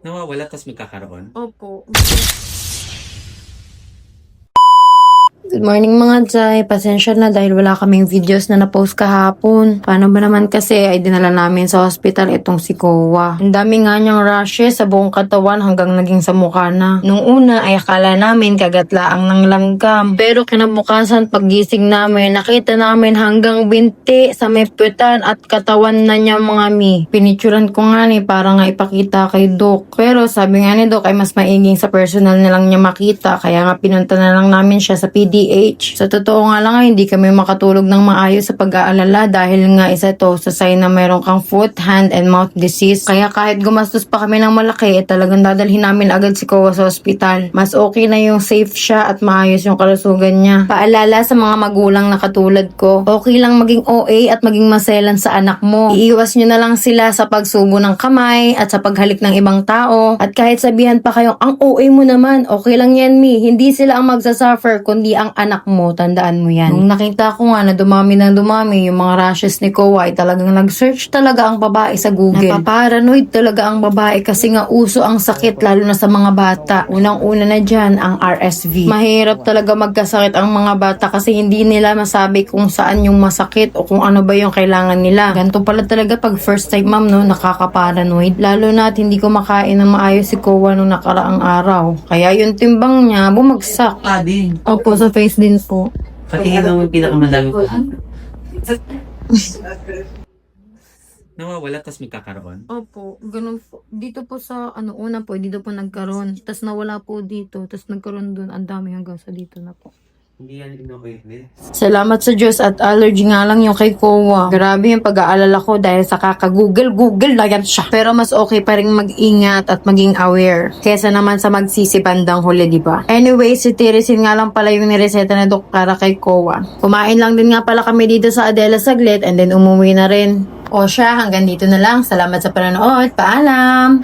Nawawala tas magkakaroon? Opo. Good morning mga Jai. Pasensya na dahil wala kaming videos na na-post kahapon. Paano ba naman kasi ay dinala namin sa hospital itong si Kowa. Ang dami nga niyang rashes sa buong katawan hanggang naging sa mukha na. Nung una ay akala namin kagatlaang ng langgam. Pero kinabukasan paggising namin, nakita namin hanggang binti sa may puwetan at katawan na niya mga mi. Pinicturan ko nga ni para nga ipakita kay Doc. Pero sabi nga ni Doc ay mas maiging sa personal na lang niya makita. Kaya nga pinunta na lang namin siya sa PDH. Sa totoo nga lang ay hindi kami makatulog ng maayos sa pag-aalala dahil nga isa to sa sign na meron kang foot, hand, and mouth disease. Kaya kahit gumastos pa kami ng malaki, talagang dadalhin namin agad si Kowa sa ospital. Mas okay na yung safe siya at maayos yung kalusugan niya. Paalala sa mga magulang na katulad ko, okay lang maging OA at maging maselan sa anak mo. Iiwas nyo na lang sila sa pagsubo ng kamay at sa paghalik ng ibang tao. At kahit sabihan pa kayong, ang OA mo naman, okay lang yan mi. Hindi sila ang magsasuffer, kundi ang anak mo, tandaan mo yan. Nung nakita ko nga na dumami yung mga rashes ni Kowa ay talagang nag-search talaga ang babae sa Google. Napaparanoid talaga ang babae kasi nga uso ang sakit lalo na sa mga bata. Unang-una na dyan ang RSV. Mahirap talaga magkasakit ang mga bata kasi hindi nila masabi kung saan yung masakit o kung ano ba yung kailangan nila. Ganito pala talaga pag first time ma'am no, nakakaparanoid. Lalo na at hindi ko makain ng maayos si Kowa nung nakaraang araw. Kaya yung timbang niya bumagsak. Din. Opo, sa face din po. Patingin mo yung pinakamadami ko. Nawawala tas magkakaroon? Opo, ganun po. Dito po sa, una po, dito po nagkaroon. Tapos nawala po dito. Tapos nagkaroon dun. Ang dami hanggang sa dito na po. Hindi yan ino-ointment. Salamat sa Diyos at allergy nga lang yung kay Kowa. Grabe yung pag-aalala ko dahil sa kaka-google na yan siya. Pero mas okay pa rin mag-ingat at maging aware. Kesa naman sa magsisi bandang huli, di ba? Anyway, si Tirisin nga lang pala yung nireseta na Dok para kay Kowa. Kumain lang din nga pala kami dito sa Adela saglit and then umuwi na rin. O siya, hanggang dito na lang. Salamat sa panonood. Paalam!